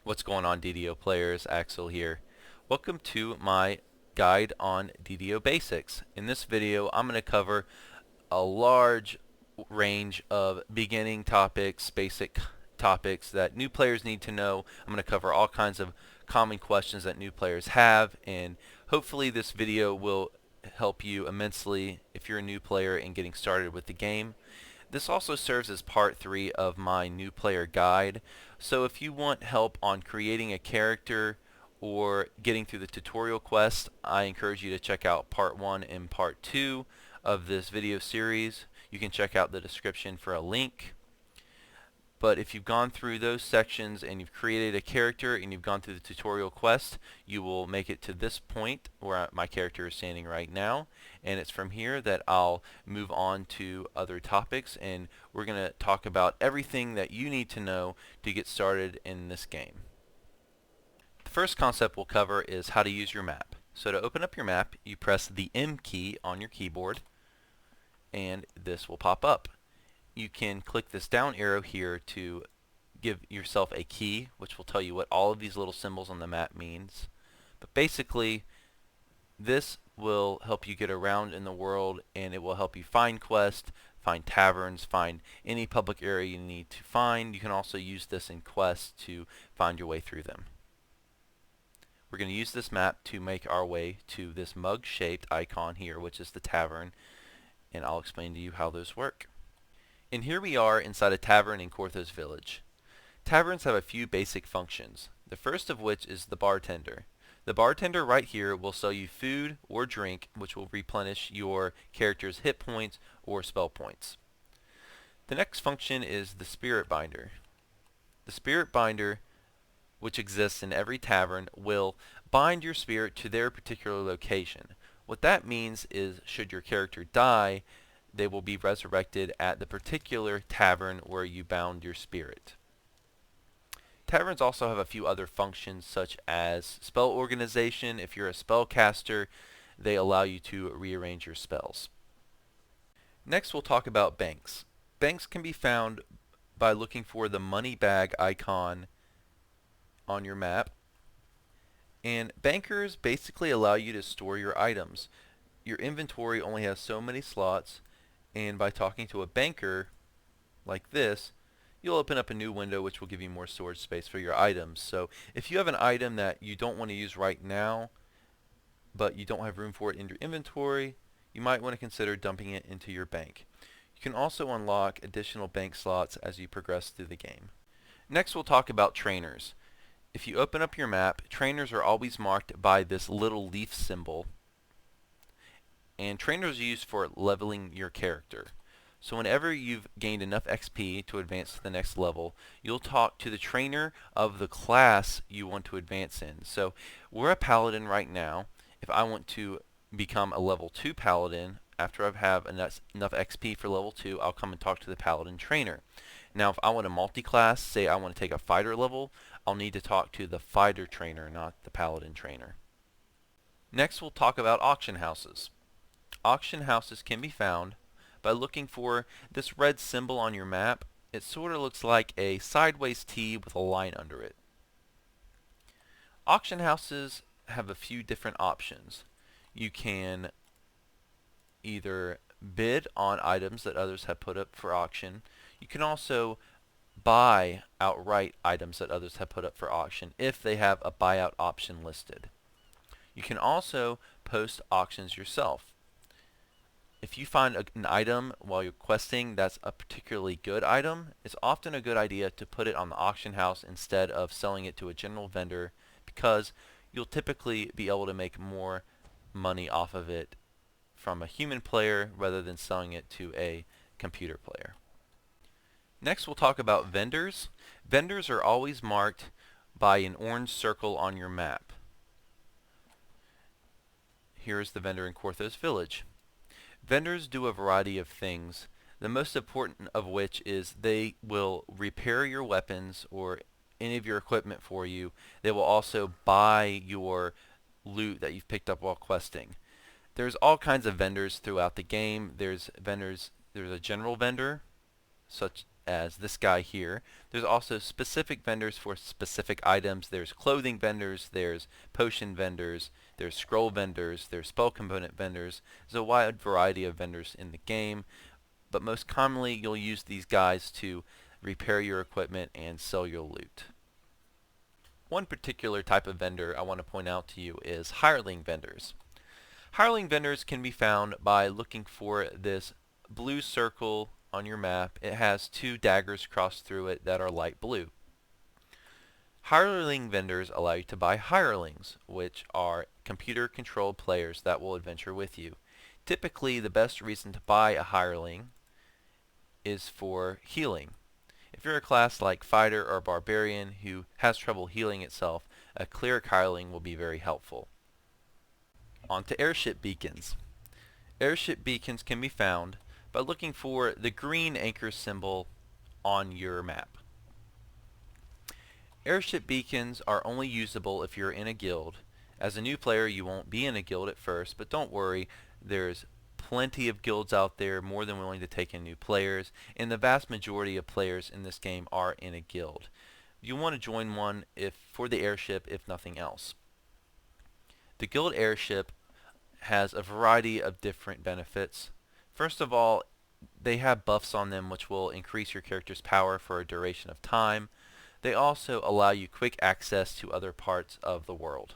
What's going on, DDO players? Axel here. Welcome to my guide on DDO basics. In this video, I'm going to cover a large range of beginning topics, basic topics that new players need to know. I'm going to cover all kinds of common questions that new players have, and hopefully this video will help you immensely if you're a new player and getting started with the game. This also serves as part 3 of my new player guide. So if you want help on creating a character or getting through the tutorial quest, I encourage you to check out part 1 and part 2 of this video series. You can check out the description for a link. But if you've gone through those sections and you've created a character and you've gone through the tutorial quest, you will make it to this point where my character is standing right now. And it's from here that I'll move on to other topics, and we're going to talk about everything that you need to know to get started in this game. The first concept we'll cover is how to use your map. So to open up your map, you press the M key on your keyboard, and this will pop up. You can click this down arrow here to give yourself a key, which will tell you what all of these little symbols on the map means. But basically, this will help you get around in the world, and it will help you find quests, find taverns, find any public area you need to find. You can also use this in quests to find your way through them. We're going to use this map to make our way to this mug-shaped icon here, which is the tavern, and I'll explain to you how those work. And here we are inside a tavern in Korthos Village. Taverns have a few basic functions, the first of which is the bartender. The bartender right here will sell you food or drink, which will replenish your character's hit points or spell points. The next function is the spirit binder. The spirit binder, which exists in every tavern, will bind your spirit to their particular location. What that means is, should your character die, they will be resurrected at the particular tavern where you bound your spirit. Taverns also have a few other functions, such as spell organization. If you're a spellcaster, they allow you to rearrange your spells. Next, we'll talk about banks. Banks can be found by looking for the money bag icon on your map. And bankers basically allow you to store your items. Your inventory only has so many slots, and by talking to a banker like this, you'll open up a new window which will give you more storage space for your items. So if you have an item that you don't want to use right now, but you don't have room for it in your inventory, you might want to consider dumping it into your bank. You can also unlock additional bank slots as you progress through the game. Next, we'll talk about trainers. If you open up your map, trainers are always marked by this little leaf symbol, and trainers are used for leveling your character. So whenever you've gained enough XP to advance to the next level, you'll talk to the trainer of the class you want to advance in. So we're a paladin right now. If I want to become a level 2 paladin, after I have enough XP for level 2, I'll come and talk to the paladin trainer. Now if I want to multi-class, say I want to take a fighter level, I'll need to talk to the fighter trainer, not the paladin trainer. Next, we'll talk about auction houses. Auction houses can be found by looking for this red symbol on your map. It sort of looks like a sideways T with a line under it. Auction houses have a few different options. You can either bid on items that others have put up for auction. You can also buy outright items that others have put up for auction if they have a buyout option listed. You can also post auctions yourself. If you find an item while you're questing that's a particularly good item, it's often a good idea to put it on the auction house instead of selling it to a general vendor, because you'll typically be able to make more money off of it from a human player rather than selling it to a computer player. Next, we'll talk about vendors. Vendors are always marked by an orange circle on your map. Here's the vendor in Korthos Village. Vendors do a variety of things, the most important of which is they will repair your weapons or any of your equipment for you. They will also buy your loot that you've picked up while questing. There's all kinds of vendors throughout the game. There's a general vendor, such as this guy here. There's also specific vendors for specific items. There's clothing vendors, there's potion vendors, there's scroll vendors, there's spell component vendors. There's a wide variety of vendors in the game, but most commonly you'll use these guys to repair your equipment and sell your loot. One particular type of vendor I want to point out to you is hireling vendors. Hireling vendors can be found by looking for this blue circle on your map. It has two daggers crossed through it that are light blue. Hireling vendors allow you to buy hirelings, which are computer-controlled players that will adventure with you. Typically, the best reason to buy a hireling is for healing. If you're a class like Fighter or Barbarian who has trouble healing itself, a cleric hireling will be very helpful. On to airship beacons. Airship beacons can be found by looking for the green anchor symbol on your map. Airship beacons are only usable if you're in a guild. As a new player, you won't be in a guild at first, but don't worry, there's plenty of guilds out there more than willing to take in new players, and the vast majority of players in this game are in a guild. You want to join one for the airship, if nothing else. The guild airship has a variety of different benefits. First of all, they have buffs on them which will increase your character's power for a duration of time. They also allow you quick access to other parts of the world.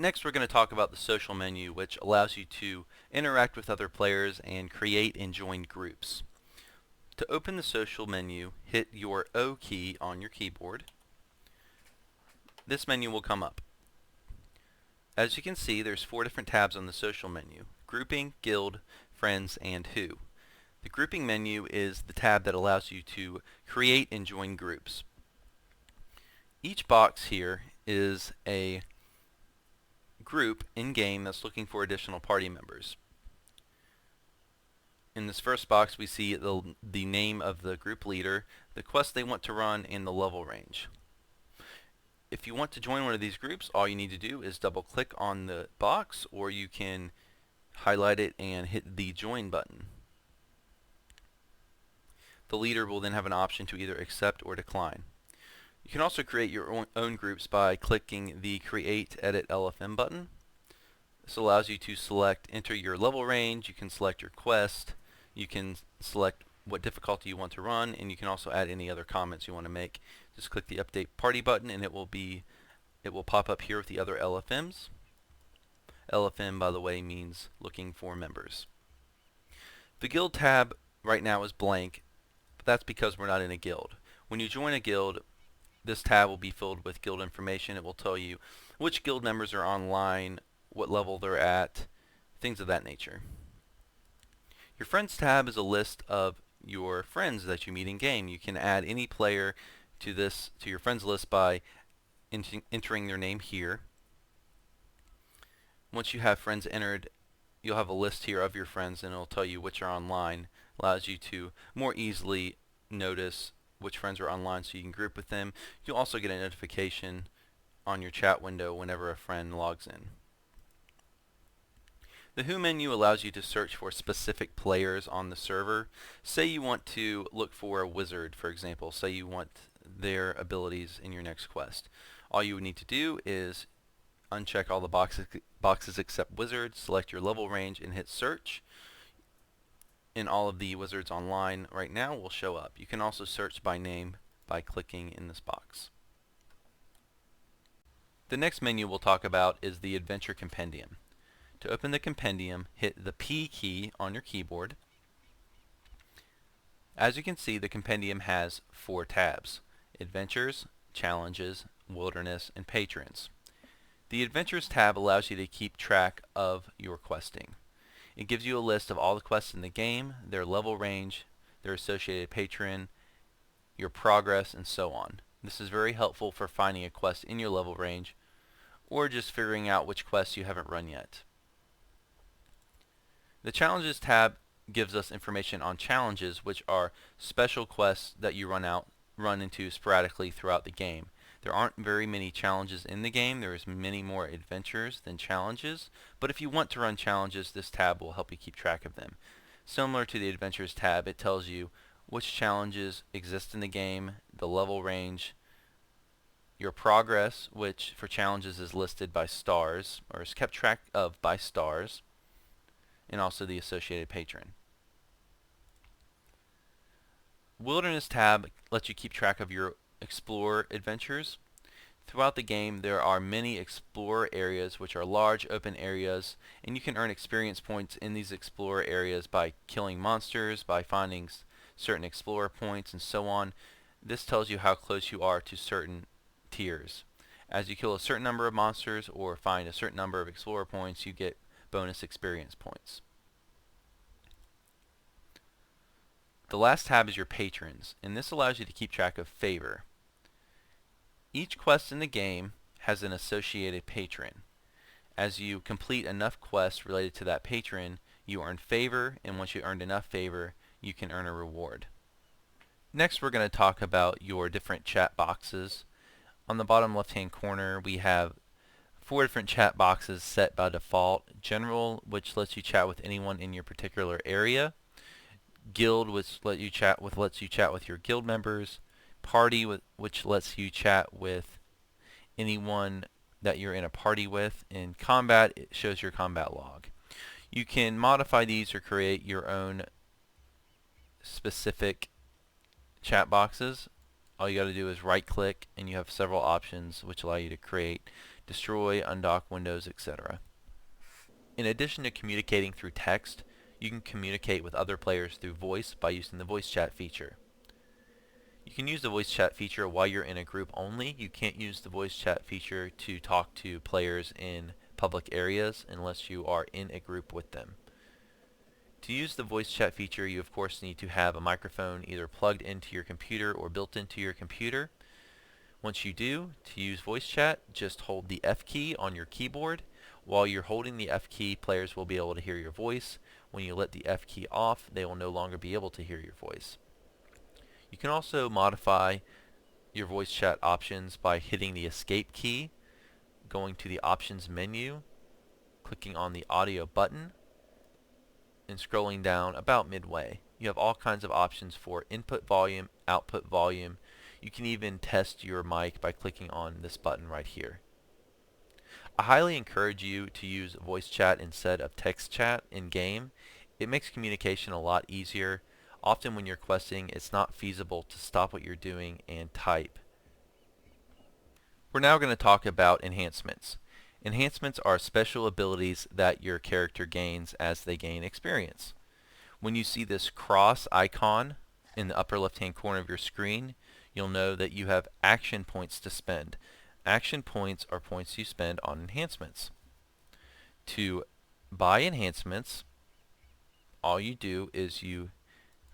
Next, we're going to talk about the social menu, which allows you to interact with other players and create and join groups. To open the social menu, hit your O key on your keyboard. This menu will come up. As you can see, there's 4 different tabs on the social menu: Grouping, Guild, Friends, and Who. The Grouping menu is the tab that allows you to create and join groups. Each box here is a group in-game that's looking for additional party members. In this first box we see the name of the group leader, the quest they want to run, and the level range. If you want to join one of these groups, all you need to do is double click on the box, or you can highlight it and hit the join button. The leader will then have an option to either accept or decline. You can also create your own groups by clicking the Create Edit LFM button. This allows you to enter your level range, you can select your quest, you can select what difficulty you want to run, and you can also add any other comments you want to make. Just click the Update Party button and it will pop up here with the other LFMs. LFM, by the way, means looking for members. The guild tab right now is blank, but that's because we're not in a guild. When you join a guild, this tab will be filled with guild information. It will tell you which guild members are online, what level they're at, things of that nature. Your Friends tab is a list of your friends that you meet in game. You can add any player to your friends list by entering their name here. Once you have friends entered, you'll have a list here of your friends, and it'll tell you which are online. Allows you to more easily notice which friends are online so you can group with them. You'll also get a notification on your chat window whenever a friend logs in. The Who menu allows you to search for specific players on the server. Say you want to look for a wizard, for example. Say you want their abilities in your next quest. All you would need to do is uncheck all the boxes except wizard, select your level range, and hit search. And all of the wizards online right now will show up. You can also search by name by clicking in this box. The next menu we'll talk about is the Adventure Compendium. To open the compendium, hit the P key on your keyboard. As you can see, the compendium has 4 tabs: Adventures, Challenges, Wilderness, and Patrons. The Adventures tab allows you to keep track of your questing. It gives you a list of all the quests in the game, their level range, their associated patron, your progress, and so on. This is very helpful for finding a quest in your level range, or just figuring out which quests you haven't run yet. The Challenges tab gives us information on challenges, which are special quests that you run into sporadically throughout the game. There aren't very many challenges in the game. There's many more adventures than challenges, but if you want to run challenges, this tab will help you keep track of them. Similar to the Adventures tab, it tells you which challenges exist in the game, the level range, your progress, which for challenges is listed by stars, or is kept track of by stars, and also the associated patron. Wilderness tab lets you keep track of your Explorer adventures. Throughout the game, there are many Explorer areas, which are large open areas, and you can earn experience points in these Explorer areas by killing monsters, by finding certain Explorer points, and so on. This tells you how close you are to certain tiers. As you kill a certain number of monsters or find a certain number of Explorer points, you get bonus experience points. The last tab is your patrons, and this allows you to keep track of favor. Each quest in the game has an associated patron. As you complete enough quests related to that patron, you earn favor, and once you earned enough favor, you can earn a reward. Next, we're going to talk about your different chat boxes. On the bottom left-hand corner, we have 4 different chat boxes set by default. General, which lets you chat with anyone in your particular area. Guild, which lets you chat with your guild members. Party, which lets you chat with anyone that you're in a party with. And combat, it shows your combat log. You can modify these or create your own specific chat boxes. All you got to do is right click and you have several options which allow you to create, destroy, undock windows, etc. In addition to communicating through text, you can communicate with other players through voice by using the voice chat feature. You can use the voice chat feature while you're in a group only. You can't use the voice chat feature to talk to players in public areas unless you are in a group with them. To use the voice chat feature, you of course need to have a microphone either plugged into your computer or built into your computer. Once you do, to use voice chat, just hold the F key on your keyboard. While you're holding the F key, players will be able to hear your voice. When you let the F key off, they will no longer be able to hear your voice. You can also modify your voice chat options by hitting the escape key, going to the options menu, clicking on the audio button, and scrolling down about midway. You have all kinds of options for input volume, output volume. You can even test your mic by clicking on this button right here. I highly encourage you to use voice chat instead of text chat in game. It makes communication a lot easier. Often when you're questing, it's not feasible to stop what you're doing and type. We're now going to talk about enhancements. Enhancements are special abilities that your character gains as they gain experience. When you see this cross icon in the upper left-hand corner of your screen, you'll know that you have action points to spend. Action points are points you spend on enhancements. To buy enhancements, all you do is you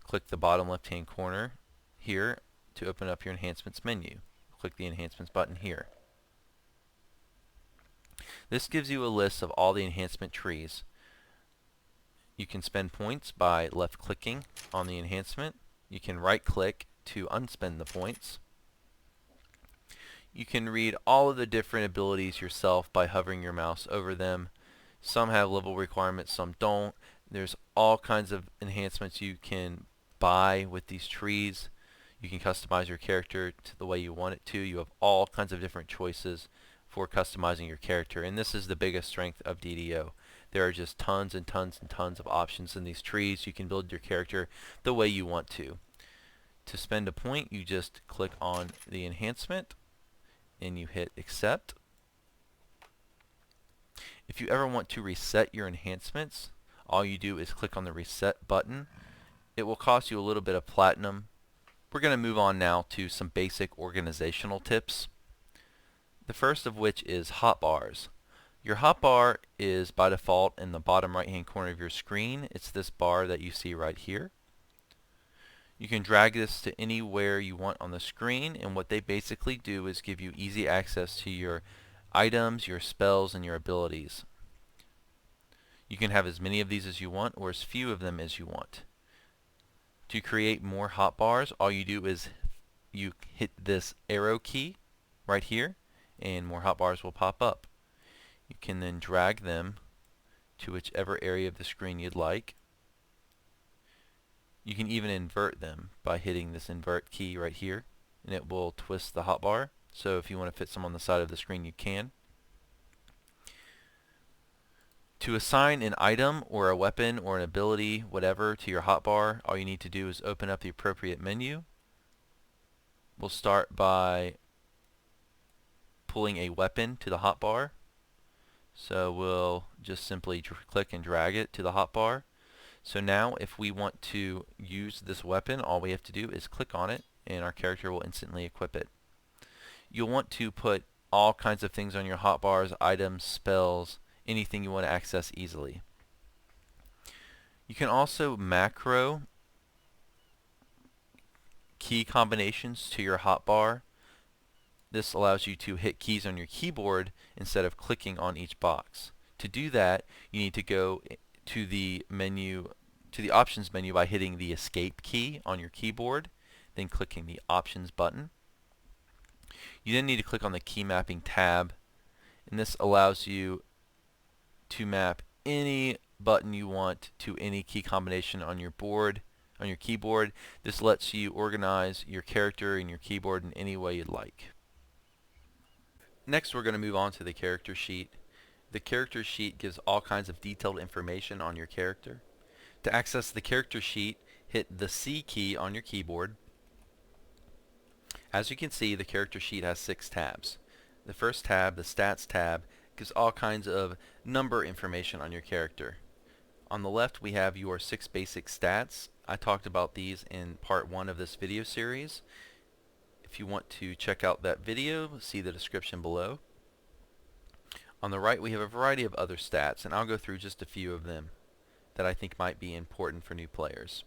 click the bottom left-hand corner here to open up your enhancements menu. Click the enhancements button here. This gives you a list of all the enhancement trees. You can spend points by left-clicking on the enhancement. You can right-click to unspend the points. You can read all of the different abilities yourself by hovering your mouse over them. Some have level requirements, some don't. There's all kinds of enhancements you can buy with these trees. You can customize your character to the way you want it to. You have all kinds of different choices for customizing your character, and this is the biggest strength of DDO. There are just tons and tons and tons of options in these trees. You can build your character the way you want to. To spend a point, you just click on the enhancement and you hit accept. If you ever want to reset your enhancements, all you do is click on the reset button. It will cost you a little bit of platinum. We're going to move on now to some basic organizational tips. The first of which is hotbars. Your hotbar is by default in the bottom right hand corner of your screen. It's this bar that you see right here. You can drag this to anywhere you want on the screen, and what they basically do is give you easy access to your items, your spells, and your abilities. You can have as many of these as you want or as few of them as you want. To create more hotbars, all you do is you hit this arrow key right here and more hotbars will pop up. You can then drag them to whichever area of the screen you'd like. You can even invert them by hitting this invert key right here, and it will twist the hotbar. So if you want to fit some on the side of the screen, you can. To assign an item or a weapon or an ability, whatever, to your hotbar, all you need to do is open up the appropriate menu. We'll start by pulling a weapon to the hotbar. So we'll just simply click and drag it to the hotbar. So now if we want to use this weapon, all we have to do is click on it and our character will instantly equip it. You'll want to put all kinds of things on your hotbars, items, spells, anything you want to access easily. You can also macro key combinations to your hotbar. This allows you to hit keys on your keyboard instead of clicking on each box. To do that, you need to go to the options menu by hitting the escape key on your keyboard, then clicking the options button. You then need to click on the key mapping tab, and this allows you to map any button you want to any key combination on your keyboard. This lets you organize your character and your keyboard in any way you'd like. Next, we're going to move on to the character sheet. The character sheet gives all kinds of detailed information on your character. To access the character sheet, hit the C key on your keyboard. As you can see, the character sheet has 6 tabs. The first tab, the Stats tab, gives all kinds of number information on your character. On the left, we have your 6 basic stats. I talked about these in part 1 of this video series. If you want to check out that video, see the description below. On the right, we have a variety of other stats, and I'll go through just a few of them that I think might be important for new players.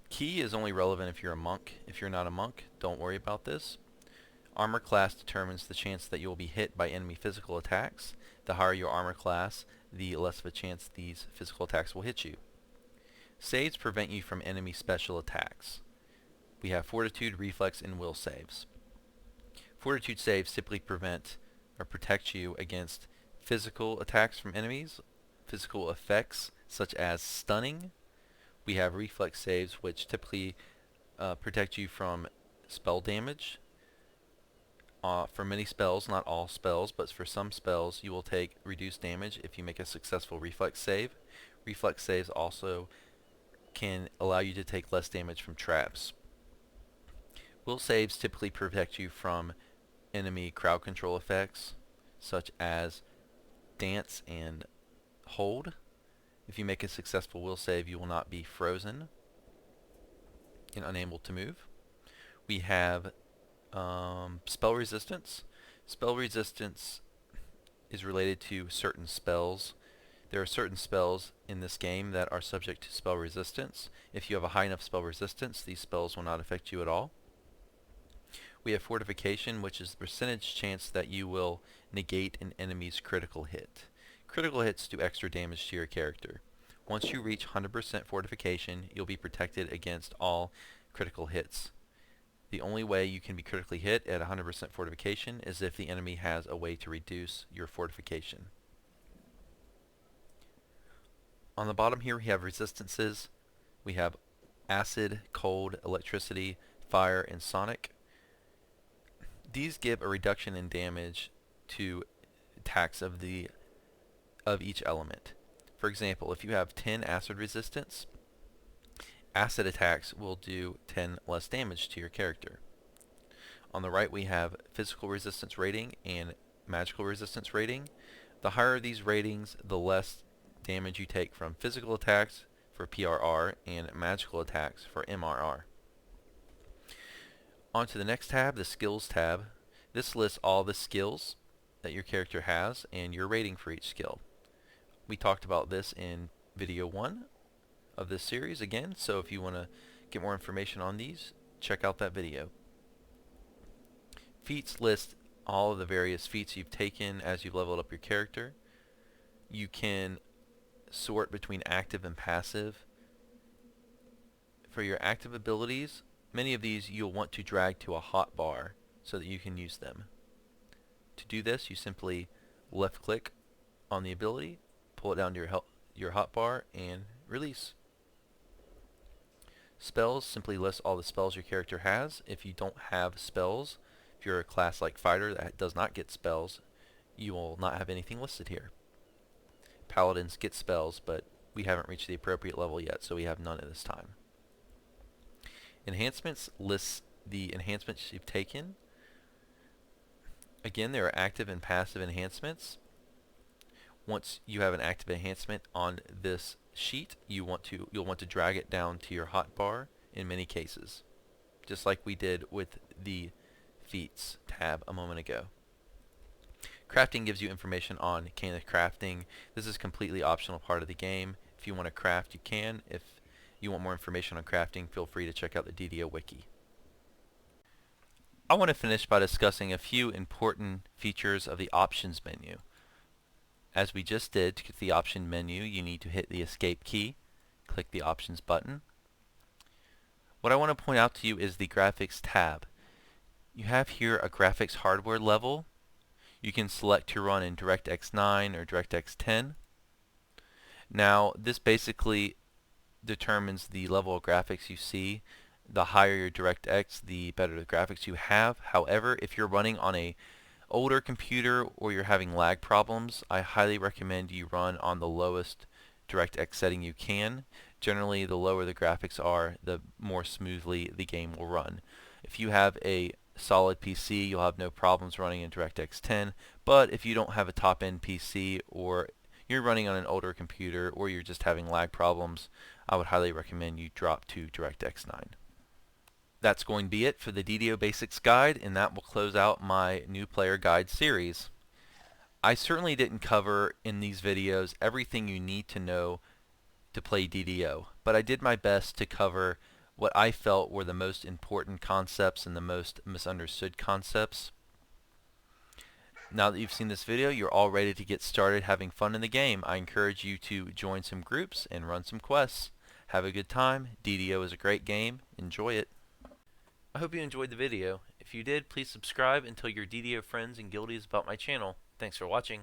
Key is only relevant if you're a monk. If you're not a monk, don't worry about this. Armor class determines the chance that you will be hit by enemy physical attacks. The higher your armor class, the less of a chance these physical attacks will hit you. Saves prevent you from enemy special attacks. We have Fortitude, Reflex, and Will saves. Fortitude saves typically prevent or protect you against physical attacks from enemies, physical effects such as stunning. We have Reflex saves, which typically protect you from spell damage. For many spells, not all spells, but for some spells, you will take reduced damage if you make a successful Reflex save. Reflex saves also can allow you to take less damage from traps. Will saves typically protect you from enemy crowd control effects, such as dance and hold. If you make a successful will save, you will not be frozen and unable to move. We have spell resistance. Spell resistance is related to certain spells. There are certain spells in this game that are subject to spell resistance. If you have a high enough spell resistance, these spells will not affect you at all. We have fortification, which is the percentage chance that you will negate an enemy's critical hit. Critical hits do extra damage to your character. Once you reach 100% fortification, you'll be protected against all critical hits. The only way you can be critically hit at 100% fortification is if the enemy has a way to reduce your fortification. On the bottom here we have resistances. We have acid, cold, electricity, fire, and sonic. These give a reduction in damage to attacks of each element. For example, if you have 10 acid resistance, acid attacks will do 10 less damage to your character. On the right we have physical resistance rating and magical resistance rating. The higher these ratings, the less damage you take from physical attacks for PRR and magical attacks for MRR. On to the next tab, the skills tab. This lists all the skills that your character has and your rating for each skill. We talked about this in video 1 of this series again, so if you want to get more information on these, check out that video. Feats list all of the various feats you've taken as you've leveled up your character. You can sort between active and passive. For your active abilities, many of these you'll want to drag to a hotbar so that you can use them. To do this, you simply left click on the ability, pull it down to your hotbar, and release. Spells simply lists all the spells your character has. If you don't have spells, if you're a class like fighter that does not get spells, you will not have anything listed here. Paladins get spells, but we haven't reached the appropriate level yet, so we have none at this time. Enhancements lists the enhancements you've taken. Again, there are active and passive enhancements. Once you have an active enhancement on this sheet, you'll want to drag it down to your hotbar in many cases, just like we did with the feats tab a moment ago. Crafting gives you information on can crafting. This is a completely optional part of the game. If you want to craft, you can. If you want more information on crafting, feel free to check out the DDO wiki. I want to finish by discussing a few important features of the options menu. As we just did, to get to the option menu, you need to hit the escape key, click the options button. What I want to point out to you is the graphics tab. You have here a graphics hardware level. You can select to run in DirectX 9 or DirectX 10. Now, this basically determines the level of graphics you see. The higher your DirectX, the better the graphics you have. However, if you're running on a older computer or you're having lag problems, I highly recommend you run on the lowest DirectX setting you can. Generally, the lower the graphics are, the more smoothly the game will run. If you have a solid PC, you'll have no problems running in DirectX 10, but if you don't have a top-end PC or you're running on an older computer or you're just having lag problems, I would highly recommend you drop to DirectX 9. That's going to be it for the DDO Basics Guide, and that will close out my New Player Guide series. I certainly didn't cover in these videos everything you need to know to play DDO, but I did my best to cover what I felt were the most important concepts and the most misunderstood concepts. Now that you've seen this video, you're all ready to get started having fun in the game. I encourage you to join some groups and run some quests. Have a good time. DDO is a great game. Enjoy it. I hope you enjoyed the video. If you did, please subscribe and tell your DDO friends and guildies about my channel. Thanks for watching.